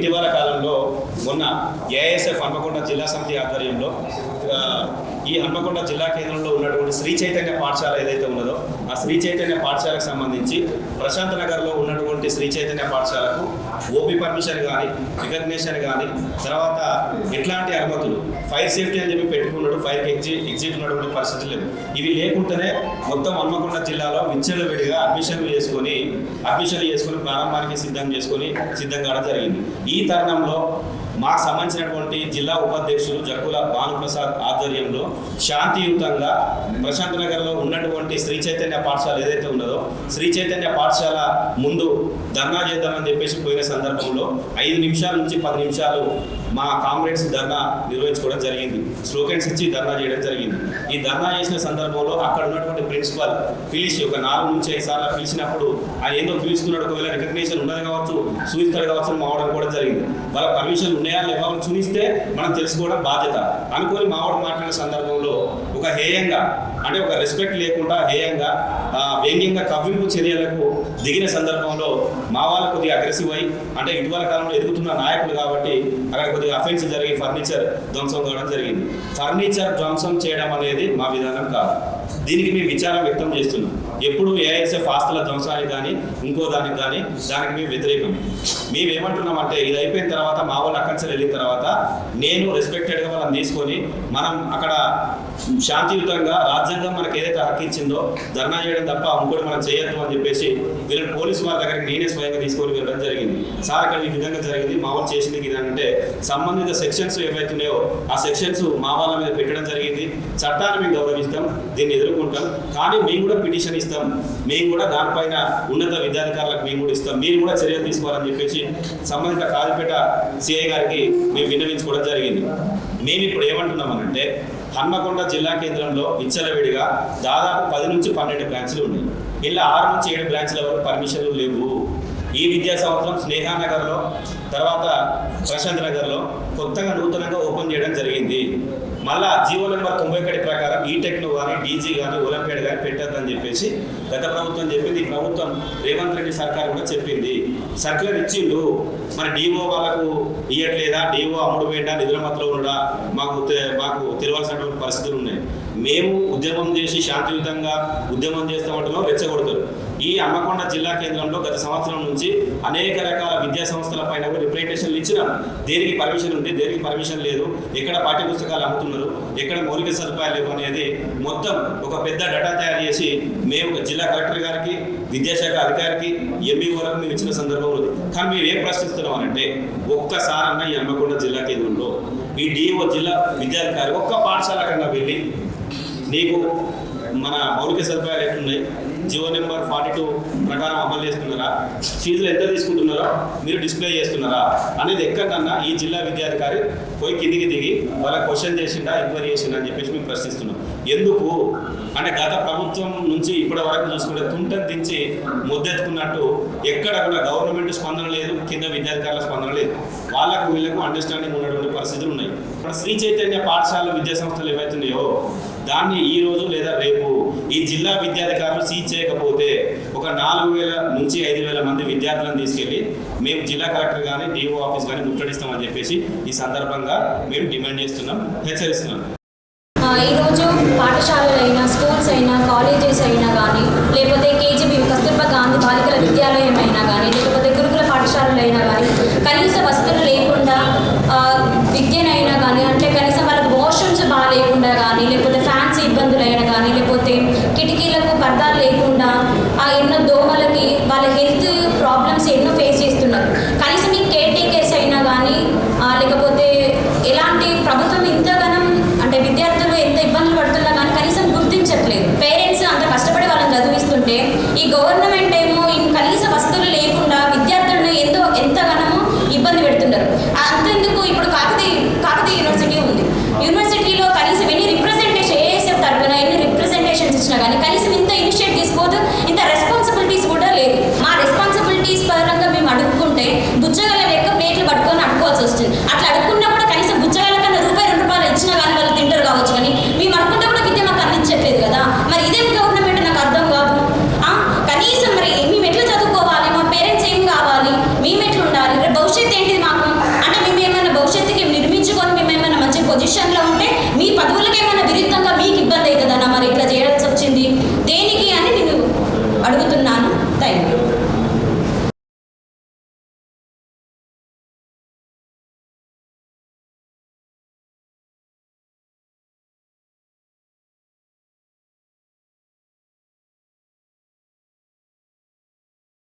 ఇటీవల కాలంలో మొన్న ఏఐఎస్ఎఫ్ హన్మకొండ జిల్లా సమితి ఆధ్వర్యంలో ఈ హన్మకొండ జిల్లా కేంద్రంలో ఉన్నటువంటి శ్రీ చైతన్య పాఠశాల ఏదైతే ఉన్నదో ఆ శ్రీ చైతన్య పాఠశాలకు సంబంధించి ప్రశాంత్ నగర్లో ఉన్నటువంటి శ్రీ చైతన్య పాఠశాలకు ఓపీ పర్మిషన్ కానీ రికగ్నేషన్ కానీ తర్వాత ఎట్లాంటి అనుమతులు ఫైర్ సేఫ్టీ అని చెప్పి పెట్టుకున్నాడు, ఫైర్కి ఎగ్జిట్ ఉన్నటువంటి పరిస్థితులు లేవు. ఇవి లేకుండానే మొత్తం హన్మకొండ జిల్లాలో విచ్చలవిడిగా అడ్మిషన్లు చేసుకొని ప్రారంభానికి సిద్ధం కావడం జరిగింది. ఈ తరుణంలో మాకు సంబంధించినటువంటి జిల్లా ఉపాధ్యక్షులు జక్కుల భానుప్రసాద్ ఆధ్వర్యంలో శాంతియుతంగా ప్రశాంత్ నగర్లో ఉన్నటువంటి శ్రీ చైతన్య పాఠశాల ఏదైతే ఉన్నదో శ్రీ చైతన్య పాఠశాల ముందు ధర్నా చేద్దామని చెప్పేసి పోయిన సందర్భంలో 5 నిమిషాల నుంచి 10 నిమిషాలు మా కామ్రేడ్స్ ధర్నా నిర్వహించుకోవడం జరిగింది. స్లోకెన్స్ ఇచ్చి ధర్నా చేయడం జరిగింది. ఈ ధర్నా చేసిన సందర్భంలో అక్కడ ఉన్నటువంటి ప్రిన్సిపల్ పిలిచి ఒక 4 నుంచి 5 సార్లు పిలిచినప్పుడు ఆయన ఏందో పిలుస్తున్నాడు, ఒకవేళ రికగ్నేషన్ ఉన్నది కావచ్చు, చూపిస్తాడు కావచ్చు మావడం కూడా జరిగింది. వాళ్ళ పర్మిషన్ ఉన్నాయా లేవా చూపిస్తే మనం తెలుసుకోవడం బాధ్యత అనుకొని మావాడు మాట్లాడిన సందర్భంలో ఒక హేయంగా అంటే ఒక రెస్పెక్ట్ లేకుండా హేయంగా వ్యంగ్యంగా కవ్వింపు చర్యలకు దిగిన సందర్భంలో మా వాళ్ళు కొద్దిగా అగ్రెసివ్ అయ్యి అంటే ఇటీవల కాలంలో ఎదుగుతున్న నాయకులు కాబట్టి అక్కడ కొద్దిగా అఫెన్స్ జరిగి ఫర్నిచర్ ధ్వంసం కావడం జరిగింది. ఫర్నిచర్ ధ్వంసం చేయడం అనేది మా విధానం కాదు. దీనికి మేము విచారం వ్యక్తం చేస్తున్నాం. ఎప్పుడు ఏఐఎస్ఎఫ్ ఆస్తుల ధ్వంసానికి కానీ ఇంకో దానికి మేము వ్యతిరేకం. మేమేమంటున్నామంటే ఇది అయిపోయిన తర్వాత మా వాళ్ళు అక్కడి వెళ్ళిన తర్వాత నేను రెస్పెక్టెడ్గా వాళ్ళని తీసుకొని మనం అక్కడ శాంతియుతంగా రాజ్యాంగం మనకు ఏదైతే హక్కు ఇచ్చిందో ధర్నా చేయడం తప్ప ఇంకోటి మనం చేయొద్దు అని చెప్పేసి వీళ్ళని పోలీసు వారి దగ్గరికి నేనే స్వయంగా తీసుకొని వెళ్ళడం జరిగింది. సార్ అక్కడ ఈ విధంగా జరిగింది, మా వాళ్ళు చేసింది ఇదంటే సంబంధిత సెక్షన్స్ ఏవైతున్నాయో ఆ సెక్షన్స్ మా వాళ్ళ మీద పెట్టడం జరిగింది. చట్టాన్ని మేము గౌరవిస్తాం, దీన్ని ఎదుర్కొంటాం, కానీ మేము కూడా పిటిషన్ ఇస్తాం, మేము కూడా దానిపైన ఉన్నత విద్యాధికారులకు మేము కూడా ఇస్తాం, మీరు కూడా చర్యలు తీసుకోవాలని చెప్పేసి సంబంధిత కాజీపేట సిఐ గారికి మేము విన్నవించుకోవడం జరిగింది. మేము ఇప్పుడు ఏమంటున్నామనంటే హన్మకొండ జిల్లా కేంద్రంలో విచ్చలవిడిగా దాదాపు 10 నుంచి 12 బ్రాంచ్లు ఉన్నాయి. ఇలా 6 నుంచి 7 బ్రాంచ్ల వరకు పర్మిషన్లు లేవు. ఈ విద్యా సంవత్సరం స్నేహానగర్లో తర్వాత ప్రశాంత్ నగర్లో కొత్తగా నూతనంగా ఓపెన్ చేయడం జరిగింది. మళ్ళా జీవో నెంబర్ 91 ప్రకారం ఈటెక్ను కానీ డీజీ కానీ ఒలింపియాడ్ కానీ పెట్టద్దని చెప్పేసి గత ప్రభుత్వం చెప్పింది. ఈ ప్రభుత్వం రేవంత్ రెడ్డి సర్కార్ కూడా చెప్పింది. సర్క్యులర్ ఇచ్చిండు, మరి డిఓ వాళ్ళకు ఇవ్వట్లేదా, డిఓ అమ్ముడు వేయడా నిద్రమత్తులో ఉండడా మాకు తెలియాల్సినటువంటి పరిస్థితులు ఉన్నాయి. మేము ఉద్యమం చేసి శాంతియుతంగా ఉద్యమం చేస్తామంటున్నాం, రెచ్చగొడతారు. ఈ హన్మకొండ జిల్లా కేంద్రంలో గత సంవత్సరం నుంచి అనేక రకాల విద్యా సంస్థల పైన రిప్రజెంటేషన్లు ఇచ్చినాం. దేనికి పర్మిషన్ ఉంది, దేనికి పర్మిషన్ లేదు, ఎక్కడ పాఠ్య పుస్తకాలు అమ్ముతున్నారు, ఎక్కడ మౌలిక సదుపాయాలు లేవు అనేది మొత్తం ఒక పెద్ద డేటా తయారు చేసి మేము జిల్లా కలెక్టర్ గారికి, విద్యాశాఖ అధికారికి, ఎంఈ వరకు మేము ఇచ్చిన సందర్భం ఉంది. కానీ మేము ఏం ప్రశ్నిస్తున్నాం అంటే ఒక్కసారన్నా ఈ హన్మకొండ జిల్లా కేంద్రంలో ఈ డిఓ జిల్లా విద్యాధికారి ఒక్క పాఠశాల కన్నా వెళ్ళి నీకు మన మౌలిక సదుపాయాలు ఎట్లున్నాయి, జీవో నెంబర్ 42 ప్రకారం అమలు చేస్తున్నారా, ఫీజులు ఎంత తీసుకుంటున్నారో మీరు డిస్ప్లే చేస్తున్నారా అనేది ఎక్కడన్నా ఈ జిల్లా విద్యాధికారి పోయి కిందికి దిగి వాళ్ళ క్వశ్చన్ చేసిండా, ఎంక్వైరీ చేసిండా అని చెప్పేసి మేము ప్రశ్నిస్తున్నాం. ఎందుకు అంటే గత ప్రభుత్వం నుంచి ఇప్పటి వరకు చూసుకుంటే తుంటని దించి ముద్దెత్తుకున్నట్టు ఎక్కడ కూడా గవర్నమెంట్ స్పందన లేదు, కింద విద్యాధికారుల స్పందన లేదు. వాళ్ళకు వీళ్ళకు అండర్స్టాండింగ్ ఉన్నటువంటి పరిస్థితులు ఉన్నాయి. శ్రీ చైతన్య పాఠశాల విద్యా సంస్థలు ఏవైతున్నాయో దాన్ని ఈ రోజు లేదా రేపు ఈ జిల్లా విద్యాధికారులు సీజ్ చేయకపోతే ఒక 4,000 నుంచి 5,000 మంది విద్యార్థులను తీసుకెళ్లి మేము జిల్లా కలెక్టర్ కానీ డిఓ ఆఫీస్ కానీ ముట్టడిస్తామని చెప్పేసి ఈ సందర్భంగా మేము డిమాండ్ చేస్తున్నాం, హెచ్చరిస్తున్నాం. ఈరోజు పాఠశాలలైనా, స్కూల్స్ అయినా, కాలేజెస్ అయినా కానీ, లేకపోతే కేజీబీ కస్తూర్బా గాంధీ బాలికల విద్యాలయం అయినా కానీ, లేకపోతే గురుకుల పాఠశాలలైనా కానీ కనీస వసతులు లేకుండా విద్యనైనా కానీ, అంటే కనీసం వాళ్ళకి వాష్రూమ్స్ బాగా లేకుండా కానీ, లేకపోతే ఫ్యాన్స్ ఇబ్బందులైనా కానీ, లేకపోతే కిటికీలకు పర్దాలు లేకుండా ఎన్నో దోమలకి వాళ్ళ హెల్త్ ప్రాబ్లమ్స్ ఎన్నో ఫేస్ చేస్తున్నారు. కనీసం ఈ కేర్ టేకర్స్ అయినా కానీ లేకపోతే ఎలాంటి ప్రభుత్వం ఇంతగానం అంటే విద్యార్థులు ఎంత ఇబ్బందులు పడుతున్నా కానీ కనీసం గుర్తించట్లేదు. పేరెంట్స్ అంత కష్టపడి వాళ్ళని చదివిస్తుంటే ఈ గవర్నమెంట్ ఏమో కనీస వసతులు లేకుండా విద్యార్థులను ఎంతగానో ఇబ్బంది పెడుతున్నారు. అంతెందుకు ఇప్పుడు కాకతీయ యూనివర్సిటీ ఉంది. యూనివర్సిటీలో కనీసం ఎన్ని రిప్రజెంటేషన్ ఏఎస్ఎఫ్ తరఫున ఎన్ని రిప్రజెంటేషన్స్ ఇచ్చినా కానీ కనీసం ఇంత ఇనిషియేట్ తీసుకోవద్దు, ఇంత రెస్పాన్సిబిలిటీస్ కూడా లేదు. మా రెస్పాన్సిబిలిటీస్ పరంగా మేము అడుక్కుంటే బుచ్చగల లెక్క ప్లేట్లు పట్టుకొని అడుకోవాల్సి వస్తుంది. అట్లా అడుక్కున్నా కూడా కనీసం బుచ్చగల కన్నా ₹2 ఇచ్చినా కానీ వాళ్ళు తింటారు కావచ్చు, కానీ మేము అడుకుంటే కూడా విద్య మాకు అందించట్లేదు కదా. మరి ఇదేం గవర్నమెంట్ నాకు అర్థం కాదు. కనీసం మరి పొజిషన్లో ఉంటే మీ పదవులకు ఏమైనా